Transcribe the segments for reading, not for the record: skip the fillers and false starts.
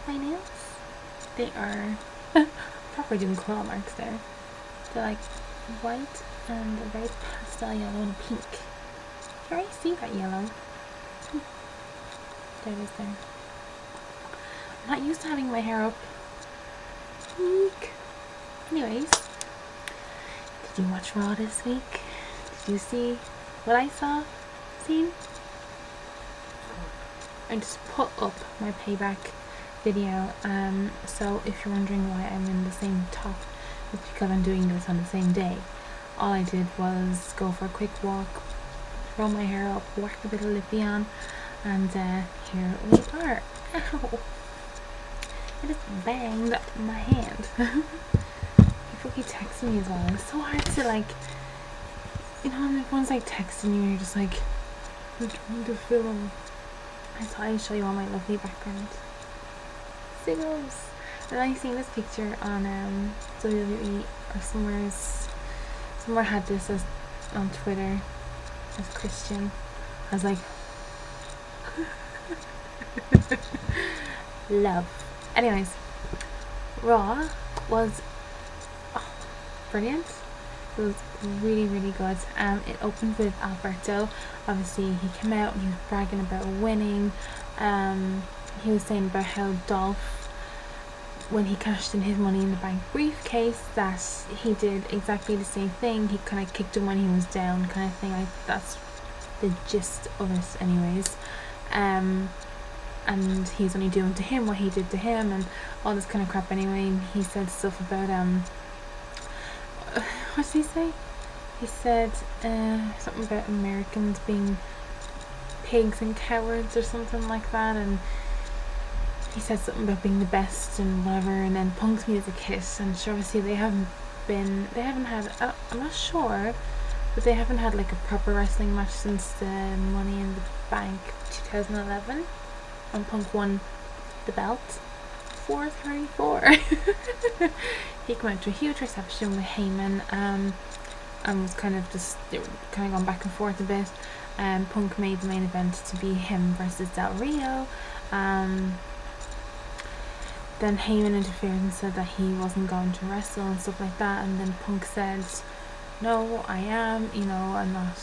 my nails. They are proper doing claw marks there. They're like white and a very pastel yellow and pink. Can I see that yellow? There it is there. I'm not used to having my hair up. Eek. Anyways, did you watch Raw this week? Did you see what I saw? Seen? I just put up my payback video, so if you're wondering why I'm in the same top, it's because I'm doing this on the same day. All I did was go for a quick walk, roll my hair up, whack a bit of lippy on, and here we are. Ow! I just banged my hand. People keep texting me as well. It's so hard to, like, you know, when everyone's like texting you and you're just like, I'm trying to film. I thought I'd show you all my lovely background. Signals! And I seen this picture on WWE or somewhere had this as on Twitter as Christian. I was like, love. Anyways, Raw was brilliant. It was really, really good. It opened with Alberto. Obviously, he came out and he was bragging about winning. He was saying about how Dolph, when he cashed in his Money in the Bank briefcase, that he did exactly the same thing. He kind of kicked him when he was down, kind of thing. Like, that's the gist of it, anyways. And he's only doing to him what he did to him, and all this kind of crap. Anyway, he said stuff about what did he say? He said something about Americans being pigs and cowards or something like that, and he said something about being the best and whatever, and then punked me as a kiss. And sure, obviously they haven't had, I'm not sure, but they haven't had like a proper wrestling match since the Money in the Bank 2011, and Punk won the belt. 434. He came out to a huge reception with Heyman, and was kind of just, they were kind of going back and forth a bit. Punk made the main event to be him versus Del Rio. Then Heyman interfered and said that he wasn't going to wrestle and stuff like that, and then Punk said, no, I am, you know, I'm not,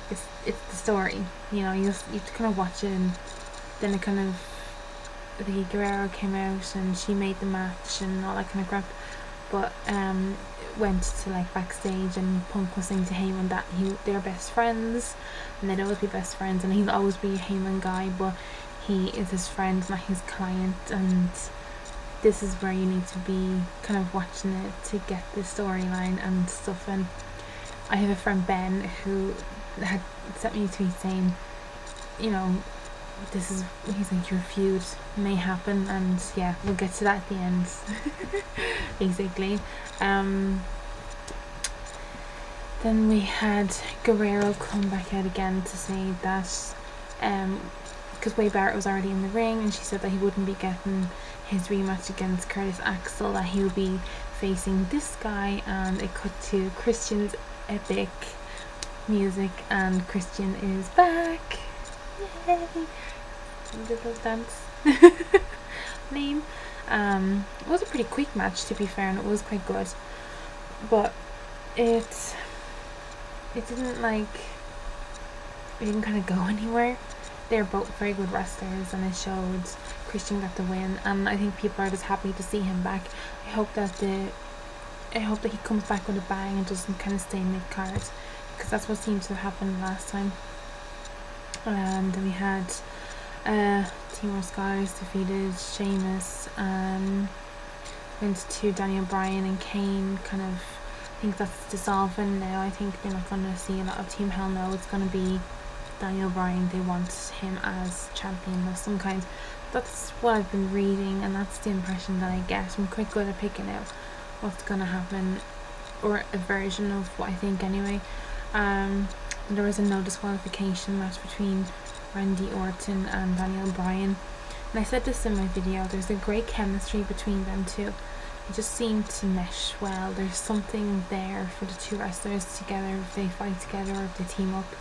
it's the story, you know, you kind of watch it. And then it kind of, the Guerrero came out and she made the match and all that kind of crap, but went to like backstage, and Punk was saying to Heyman that they're best friends and they'd always be best friends, and he'll always be a Heyman guy, but he is his friend, not his client, and this is where you need to be kind of watching it to get the storyline and stuff. And I have a friend, Ben, who had sent me a tweet saying, you know, he's like, your feud may happen, and yeah, we'll get to that at the end. Basically. Then we had Guerrero come back out again to say that because Wade Barrett was already in the ring, and she said that he wouldn't be getting his rematch against Curtis Axel, that he would be facing this guy, and it cut to Christian's epic music, and Christian is back. Yay! Little dance. Name. It was a pretty quick match, to be fair, and it was quite good, but it didn't kind of go anywhere. They're both very good wrestlers, and it showed. Christian got the win, and I think people are just happy to see him back. I hope that he comes back with a bang and doesn't kind of stay mid-card, because that's what seemed to have happened last time. And then we had Team Scholars defeated Sheamus, went to Daniel Bryan and Kane. Kind of, I think that's dissolving now. I think they're not going to see a lot of Team Hell No. It's going to be Daniel Bryan. They want him as champion of some kind. That's what I've been reading, and that's the impression that I get. I'm quite good at picking out what's going to happen, or a version of what I think anyway. There was a no disqualification match between Randy Orton and Daniel Bryan, and I said this in my video, there's a great chemistry between them two. They just seem to mesh well. There's something there for the two wrestlers together, if they fight together or if they team up.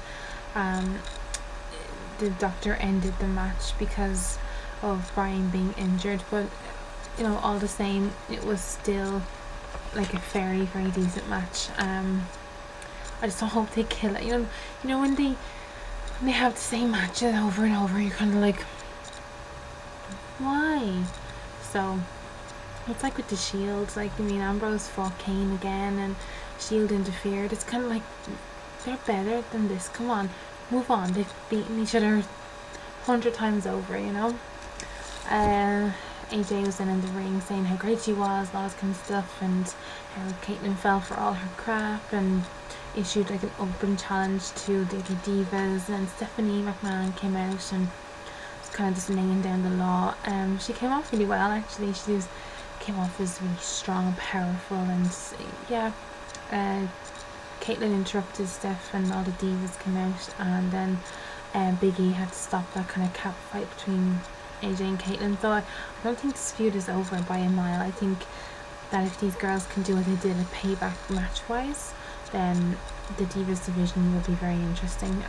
The doctor ended the match because of Brian being injured, but you know, all the same, it was still like a very, very decent match. I just don't hope they kill it. You know when they have the same matches over and over, you're kind of like, why? So it's like with the Shield. Like, I mean, Ambrose fought Kane again, and Shield interfered. It's kind of like, they're better than this. Come on, move on. They've beaten each other 100 times over, you know. AJ was in the ring saying how great she was and all this kind of stuff, and how Caitlyn fell for all her crap and issued like an open challenge to the other divas. And Stephanie McMahon came out and was kind of just laying down the law. She came off really well, actually. She came off as really strong and powerful, and yeah, Caitlyn interrupted Steph and all the divas came out, and then Big E had to stop that kind of cap fight between AJ and Caitlyn. So I don't think this feud is over by a mile. I think that if these girls can do what they did at Payback match wise, then the Divas division will be very interesting.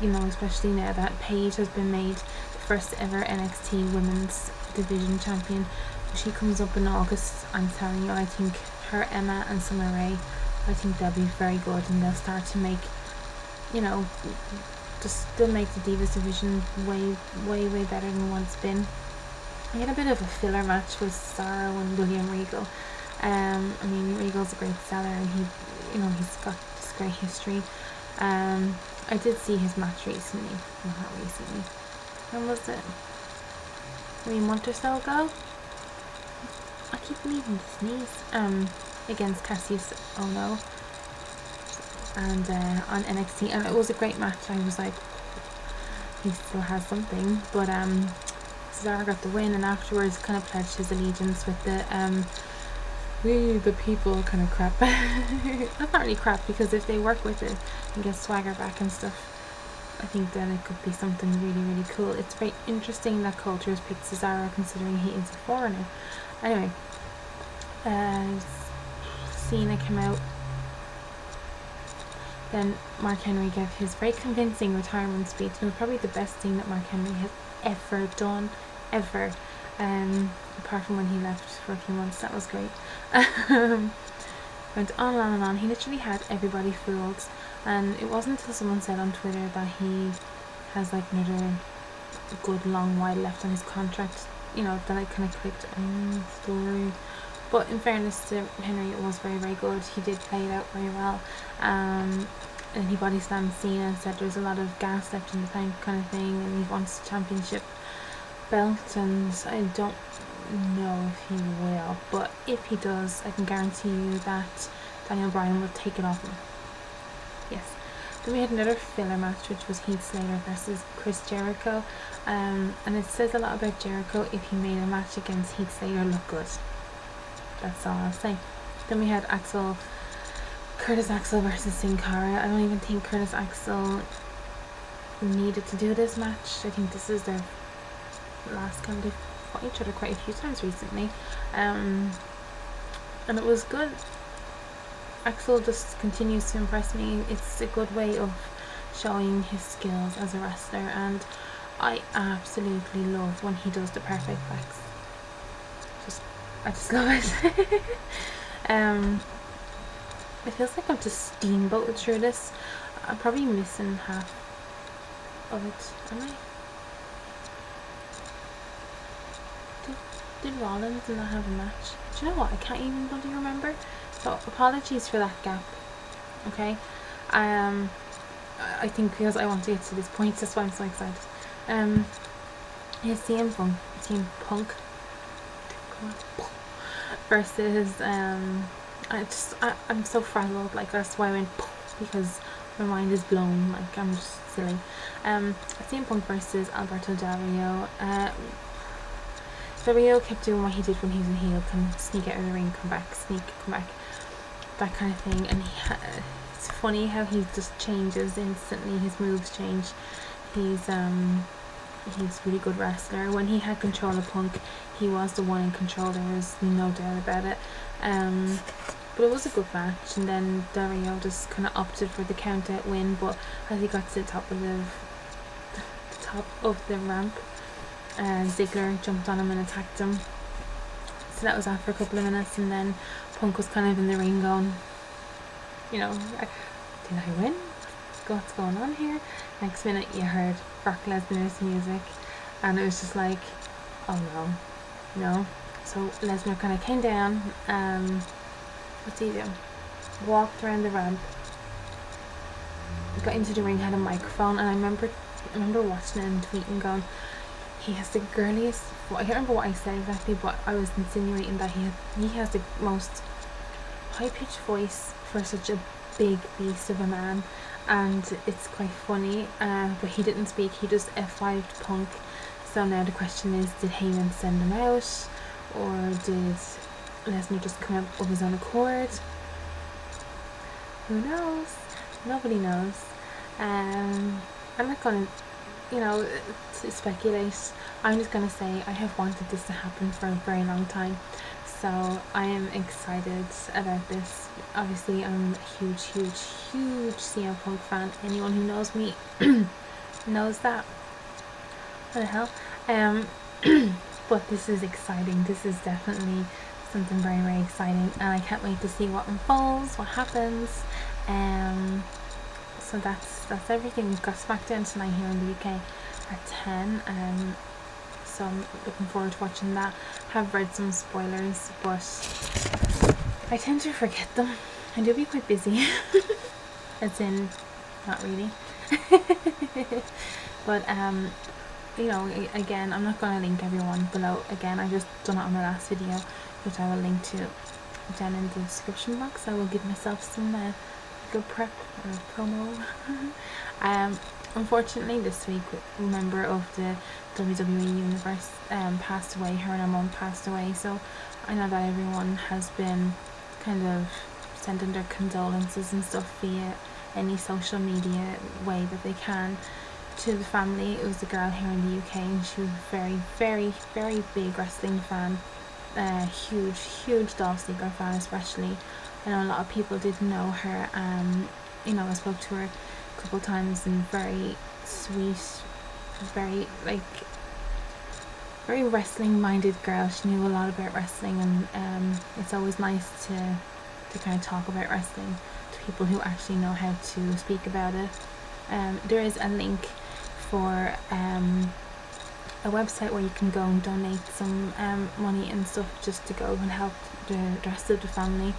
You know, especially now that Paige has been made the first ever NXT Women's Division Champion. She comes up in August. I'm telling you, I think her, Emma and Summer Rae, I think they'll be very good, and they'll start to make, you know, they'll make the Divas division way better than what it's been. I had a bit of a filler match with Cesaro and William Regal. I mean, Regal's a great seller, and he's got this great history. I did see his match recently. Well, not recently. When was it? Maybe a month or so ago? I keep needing to sneeze. Against Cassius Ohno. And on NXT, and it was a great match. I was like, he still has something, but Cesaro got the win, and afterwards kind of pledged his allegiance with the we the people kind of crap. That's not really crap, because if they work with it and get swagger back and stuff, I think then it could be something really cool. It's very interesting that Culture has picked Cesaro, considering he is a foreigner. Anyway, Cena came out. Then Mark Henry gave his very convincing retirement speech. It was probably the best thing that Mark Henry has ever done, ever. Apart from when he left for a few months, that was great. Went on and on. He literally had everybody fooled, and it wasn't until someone said on Twitter that he has like another good long while left on his contract, you know, that I kind of clicked story. But in fairness to Henry, it was very good. He did play it out very well. And he body slammed Cena and said there's a lot of gas left in the tank kind of thing, and he wants the championship belt, and I don't know if he will, but if he does, I can guarantee you that Daniel Bryan will take it off him. Yes. Then we had another filler match, which was Heath Slater versus Chris Jericho, and it says a lot about Jericho if he made a match against Heath Slater look good. That's all I'll say. Then we had Curtis Axel versus Sin Cara. I don't even think Curtis Axel needed to do this match. I think this is their last time. They've fought each other quite a few times recently, and it was good. Axel just continues to impress me. It's a good way of showing his skills as a wrestler, and I absolutely love when he does the perfect flex. I just love it. It feels like I'm just steamboated through this. I'm probably missing half of it, am I? Did Rollins not have a match? Do you know what? I can't even bloody remember. So apologies for that gap. Okay. I think because I want to get to this point, that's why I'm so excited. Yeah, CM Punk versus I'm so frazzled, like that's why I went because my mind is blown, like I'm just silly. CM Punk versus Alberto Del Rio. Del Rio kept doing what he did when he was a heel, kind of sneak out of the ring, come back, that kind of thing, and it's funny how he just changes instantly. His moves change. He's a really good wrestler. When he had control of Punk, he was the one in control, there was no doubt about it. But it was a good match, and then Del Rio just kind of opted for the count out win, but as he got to the top of the ramp, Ziggler jumped on him and attacked him. So that was after a couple of minutes, and then Punk was kind of in the ring going, did I win? What's going on here? Next minute you heard Brock Lesnar's music, and it was just like, oh no. So Lesnar kind of came down, what's he do? Walked around the ramp, got into the ring, had a microphone, and I remember watching it and tweeting going, he has the girliest, I can't remember what I said exactly, but I was insinuating that he has the most high-pitched voice for such a big beast of a man, and it's quite funny, but he didn't speak, he just F5'd Punk. So now the question is, did Heyman send him out, or did Lesnar just come up of his own accord? Who knows? Nobody knows. I'm not gonna to speculate. I'm just gonna say I have wanted this to happen for a very long time, so I am excited about this. Obviously I'm a huge CM Punk fan. Anyone who knows me knows that. What the hell? But this is exciting. This is definitely something very, very exciting, and I can't wait to see what unfolds, what happens. So that's everything. We've got SmackDown tonight here in the UK at 10, so I'm looking forward to watching that. Have read some spoilers, but I tend to forget them. I do be quite busy. As in, not really. But again, I'm not going to link everyone below. Again, I just done it on my last video, which I will link to down in the description box. I will give myself some good prep or promo. Unfortunately this week a member of the WWE universe passed away. Her and her mum passed away, so I know that everyone has been kind of sending their condolences and stuff via any social media way that they can to the family. It was a girl here in the UK, and she was a very, very, very big wrestling fan. Huge Dolph Ziggler fan especially. I know a lot of people didn't know her. I spoke to her a couple of times, and very sweet, very very wrestling minded girl. She knew a lot about wrestling, and it's always nice to kind of talk about wrestling to people who actually know how to speak about it. There is a link for a website where you can go and donate some money and stuff just to go and help the rest of the family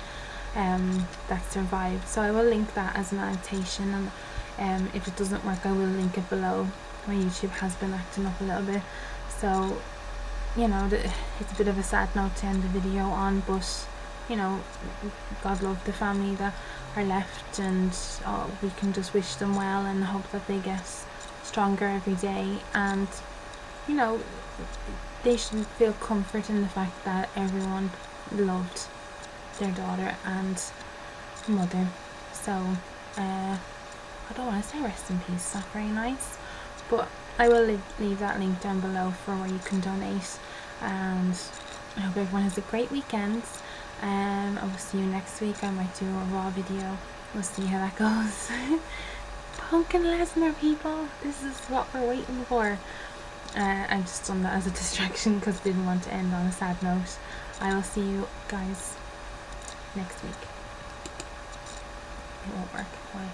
that survived. So I will link that as an annotation, and if it doesn't work I will link it below. My YouTube has been acting up a little bit, so it's a bit of a sad note to end the video on, but God love the family that are left, and we can just wish them well and hope that they get stronger every day, and they should feel comfort in the fact that everyone loved their daughter and mother. So I don't want to say rest in peace, it's not very nice, but I will leave that link down below for where you can donate, and I hope everyone has a great weekend. I will see you next week. I might do a Raw video. We'll see how that goes. Punk and Lesnar, people, this is what we're waiting for. I just done that as a distraction because I didn't want to end on a sad note. I will see you guys next week. It won't work. Why?